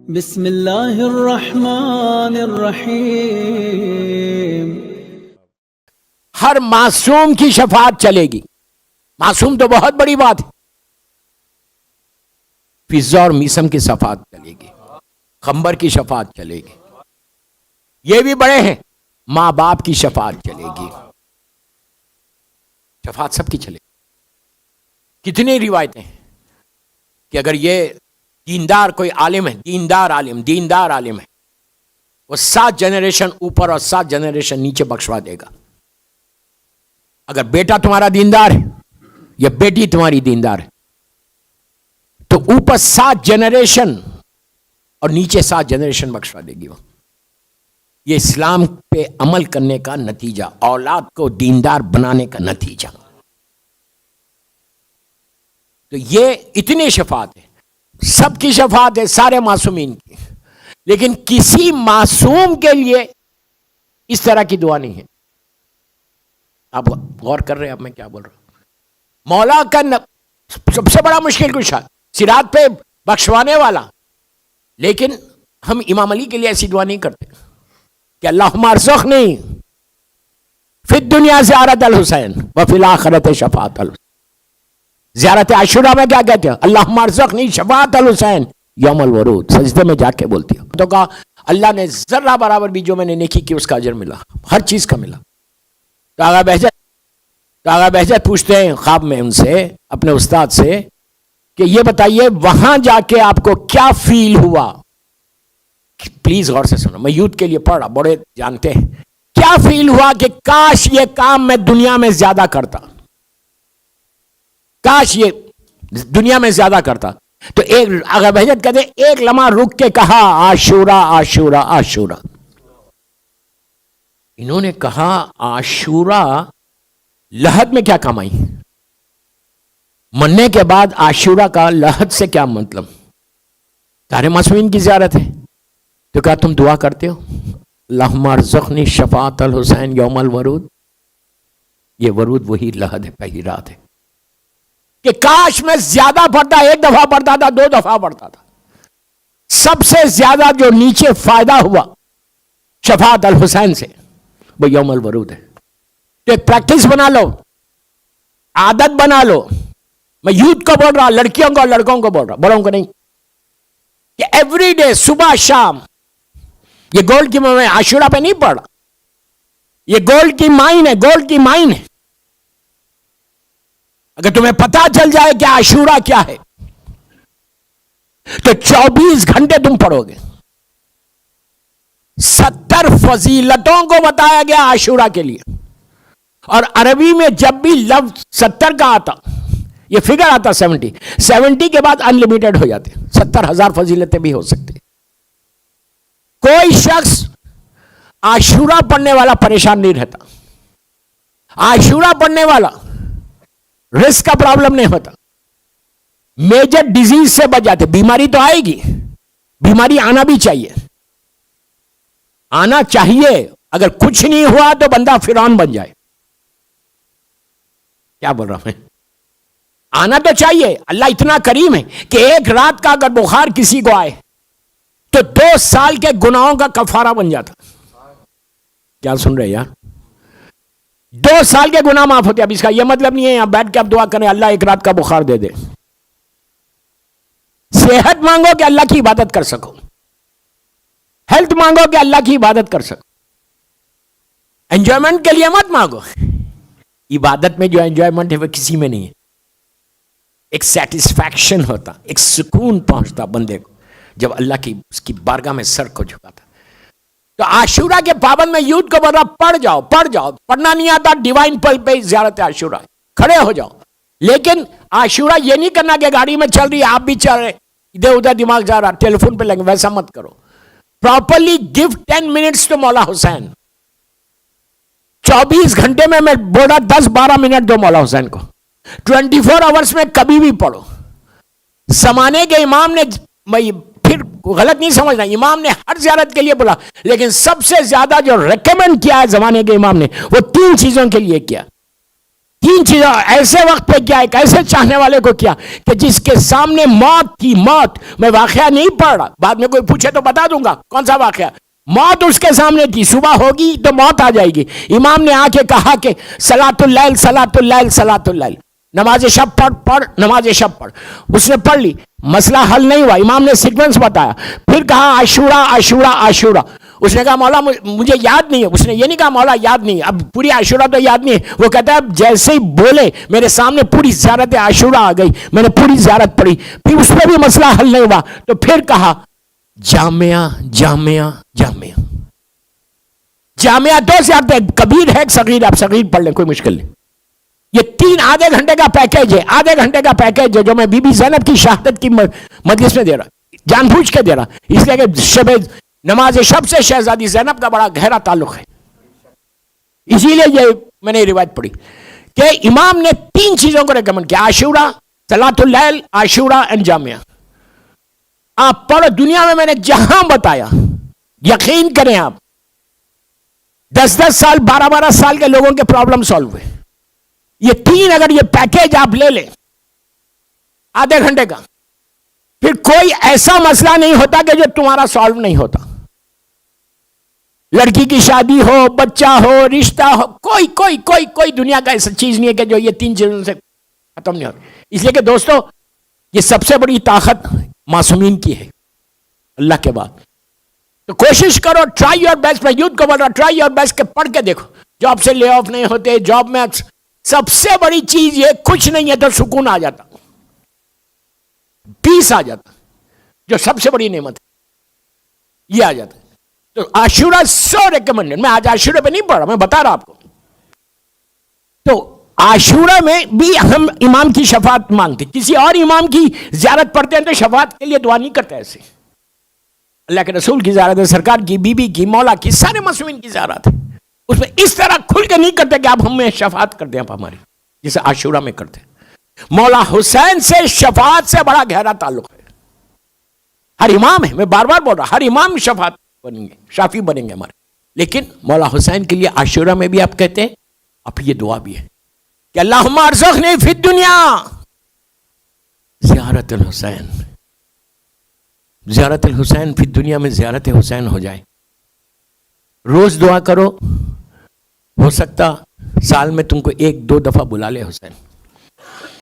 بسم اللہ الرحمن الرحیم۔ ہر معصوم کی شفاعت چلے گی۔ معصوم تو بہت بڑی بات ہے۔ فضا اور میسم کی شفاعت چلے گی، خنبر کی شفاعت چلے گی، یہ بھی بڑے ہیں، ماں باپ کی شفاعت چلے گی، شفاعت سب کی چلے گی۔ کتنی روایتیں ہیں کہ اگر یہ دیندار کوئی عالم ہے، دیندار عالم ہے، وہ 7 جنریشن اوپر اور 7 جنریشن نیچے بخشوا دے گا۔ اگر بیٹا تمہارا دیندار ہے یا بیٹی تمہاری دیندار ہے تو اوپر 7 جنریشن اور نیچے 7 جنریشن بخشوا دے گی وہ۔ یہ اسلام پہ عمل کرنے کا نتیجہ، اولاد کو دیندار بنانے کا نتیجہ۔ تو یہ اتنی شفاعت ہے، سب کی شفاعت ہے، سارے معصومین کی، لیکن کسی معصوم کے لیے اس طرح کی دعا نہیں ہے۔ آپ غور کر رہے ہیں اب میں کیا بول رہا ہوں؟ مولا کا سب سے بڑا مشکل کشا، صراط پہ بخشوانے والا، لیکن ہم امام علی کے لیے ایسی دعا نہیں کرتے کہ اللہم ارزقنی فی الدنیا زیارت الحسین وفی الآخرت شفاعت الحسین۔ زیارت عاشورہ میں کیا کہتے ہیں؟ اللہم ارزقنی شفاعت الحسین یوم الورود، سجدے میں جا کے بولتی ہے۔ تو کہا اللہ نے ذرہ برابر بھی جو میں نے نیکی کی اس کا اجر ملا، ہر چیز کا ملا۔ تو آغا بہجت پوچھتے ہیں خواب میں ان سے، اپنے استاد سے، کہ یہ بتائیے وہاں جا کے آپ کو کیا فیل ہوا؟ پلیز غور سے سنو، میں یوتھ کے لیے پڑھ رہا، بڑے جانتے ہیں۔ کیا فیل ہوا کہ کاش یہ کام میں دنیا میں زیادہ کرتا، کاش یہ دنیا میں زیادہ کرتا؟ تو ایک آغا بہجت کہتے ہیں ایک لمحہ رک کے کہا عاشورہ عاشورہ عاشورہ۔ انہوں نے کہا عاشورہ لحد میں کیا کمائی؟ مرنے کے بعد عاشورہ کا لحد سے کیا مطلب؟ سارے معصومین کی زیارت ہے۔ تو کہا تم دعا کرتے ہو اللہم ارزقنی شفاعت الحسین یوم الورود؟ یہ ورود وہی لحد ہے، پہلی رات ہے کہ کاش میں زیادہ پڑھتا، 1 دفعہ پڑھتا تھا، 2 دفعہ پڑھتا تھا۔ سب سے زیادہ جو نیچے فائدہ ہوا شفاعت الحسین سے وہ یوم الورود ہے۔ تو ایک پریکٹس بنا لو، عادت بنا لو۔ میں یوتھ کو بول رہا، لڑکیوں کو اور لڑکوں کو بول رہا، بڑوں کو نہیں، کہ ایوری ڈے صبح شام یہ گولڈ کی میں عاشورہ پہ نہیں پڑھ رہا، یہ گولڈ کی مائن ہے، گولڈ کی مائن ہے۔ اگر تمہیں پتا چل جائے کہ عاشورہ کیا ہے تو 24 گھنٹے تم پڑھو گے۔ 70 فضیلتوں کو بتایا گیا عاشورہ کے لیے، اور عربی میں جب بھی لفظ 70 کا آتا، یہ فگر آتا 70 کے بعد انلیمیٹڈ ہو جاتے، 70,000 فضیلتیں بھی ہو سکتی۔ کوئی شخص عاشورہ پڑھنے والا پریشان نہیں رہتا، عاشورہ پڑھنے والا رسک کا پرابلم نہیں ہوتا، میجر ڈیزیز سے بچ جاتے۔ بیماری تو آئے گی، بیماری آنا بھی چاہیے، آنا چاہیے، اگر کچھ نہیں ہوا تو بندہ فرعون بن جائے۔ کیا بول رہا ہوں میں؟ آنا تو چاہیے، اللہ اتنا کریم ہے کہ ایک رات کا اگر بخار کسی کو آئے تو 2 سال کے گناہوں کا کفارہ بن جاتا۔ کیا سن رہے یار؟ 2 سال کے گناہ معاف ہوتے۔ اب اس کا یہ مطلب نہیں ہے یہاں بیٹھ کے آپ دعا کریں اللہ ایک رات کا بخار دے دے۔ صحت مانگو کہ اللہ کی عبادت کر سکو، ہیلتھ مانگو کہ اللہ کی عبادت کر سکو، انجوائمنٹ کے لیے مت مانگو۔ عبادت میں جو انجوائمنٹ ہے وہ کسی میں نہیں ہے۔ ایک سیٹسفیکشن ہوتا، ایک سکون پہنچتا بندے کو جب اللہ کی اس کی بارگاہ میں سر کو جھکاتا۔ تو عاشورہ کے پابند میں یوتھ کو بول رہا پڑھ جاؤ، پڑھنا نہیں آتا ڈیوائن پل پہ زیارت عاشورہ کھڑے ہو جاؤ، لیکن عاشورہ یہ نہیں کرنا کہ گاڑی میں چل رہی ہے آپ بھی چل رہے، ادھر ادھر دماغ جا رہا، ٹیلی فون پہ لگے، ویسا مت کرو۔ پراپرلی گیو 10 منٹس ٹو مولا حسین۔ 24 گھنٹے میں بول رہا 10-12 منٹ دو مولا حسین کو، 24 آورس میں کبھی بھی پڑھو۔ زمانے کے امام نے، پھر غلط نہیں سمجھنا، امام نے ہر زیارت کے لیے بولا، لیکن سب سے زیادہ جو ریکمینڈ کیا ہے زمانے کے امام نے وہ 3 چیزوں کے لیے کیا۔ تین چیزیں ایسے وقت پہ کیا، ایک ایسے چاہنے والے کو کیا کہ جس کے سامنے موت تھی. موت، میں واقعہ نہیں پڑھ رہا، بعد میں کوئی پوچھے تو بتا دوں گا کون سا واقعہ. موت اس کے سامنے تھی، صبح ہوگی تو موت آ جائے گی. امام نے آ کے کہا کہ صلاۃ اللیل صلاۃ اللیل صلاۃ اللیل، نماز شب پڑھ نماز شب پڑھ. اس نے پڑھ لی، مسئلہ حل نہیں ہوا. امام نے سیکوینس بتایا، پھر کہا عاشورہ عاشورہ عاشورہ. اس نے کہا مولا مجھے یاد نہیں ہے. اس نے یہ نہیں کہا مولا یاد نہیں ہے، اب پوری عاشورہ تو یاد نہیں ہے. وہ کہتا ہے اب جیسے ہی بولے میرے سامنے پوری زیارت عاشورہ آ گئی، میں نے پوری زیارت پڑھی. پھر اس میں بھی مسئلہ حل نہیں ہوا تو پھر کہا جامعہ جامعہ جامعہ. جامعہ دو زیارتیں، کبیر ہے ایک صغیر، آپ صغیر پڑھ لیں، کوئی مشکل نہیں. یہ تین آدھے گھنٹے کا پیکیج ہے، آدھے گھنٹے کا پیکیج ہے جو میں بی بی زینب کی شہادت کی مجلس میں دے رہا، جان بوجھ کے دے رہا، اس لیے کہ شب نماز شب سے شہزادی زینب کا بڑا گہرا تعلق ہے. اسی لیے یہ میں نے روایت پڑھی کہ امام نے تین چیزوں کو ریکمنڈ کیا، عاشورہ، صلاۃ اللیل، عاشورہ اینڈ جامعہ. آپ پڑھو، دنیا میں نے جہاں بتایا، یقین کریں آپ 10 سال 12 سال کے لوگوں کے پرابلم سالو ہوئے. یہ تین اگر یہ پیکیج آپ لے لیں آدھے گھنٹے کا، پھر کوئی ایسا مسئلہ نہیں ہوتا کہ جو تمہارا سالو نہیں ہوتا. لڑکی کی شادی ہو، بچہ ہو، رشتہ ہو، کوئی کوئی کوئی کوئی دنیا کا ایسا چیز نہیں ہے کہ جو یہ تین چیزوں سے ختم نہیں ہوتی. اس لیے کہ دوستو یہ سب سے بڑی طاقت معصومین کی ہے اللہ کے بعد. تو کوشش کرو، ٹرائی یور بیسٹ. میں یوتھ کو بول رہا، ٹرائی یور بیسٹ کہ پڑھ کے دیکھو. جاب سے لے آف نہیں ہوتے، جاب میں سب سے بڑی چیز یہ کچھ نہیں ہے تو سکون آ جاتا، پیس آ جاتا، جو سب سے بڑی نعمت ہے یہ آ جاتا. تو عاشورہ سو ریکمنڈڈ. میں آج عاشورہ پہ نہیں پڑھ رہا، میں بتا رہا آپ کو. تو عاشورہ میں بھی ہم امام کی شفاعت مانگتے. کسی اور امام کی زیارت پڑھتے ہیں تو شفاعت کے لیے دعا نہیں کرتے. ایسے اللہ کے رسول کی زیارت ہے، سرکار کی، بی بی کی، مولا کی، سارے معصومین کی زیارت ہے. اس میں اس طرح کھل کے نہیں کرتے کہ آپ ہمیں شفاعت کرتے ہیں آپ ہماری، جسے عاشورہ میں کرتے ہیں. مولا حسین سے شفاعت سے بڑا گہرا تعلق ہے. ہر امام ہے، میں بار بار بول رہا، ہر امام شفاعت بنیں گے، شافی بنیں گے ہمارے. لیکن مولا حسین کے لیے عاشورہ میں بھی آپ کہتے ہیں، اب یہ دعا بھی ہے کہ اللہم ارزقنی فی الدنیا زیارت الحسین. زیارت الحسین فی الدنیا میں زیارت حسین ہو جائے. روز دعا کرو، ہو سکتا سال میں تم کو 1-2 دفعہ بلا لے حسین.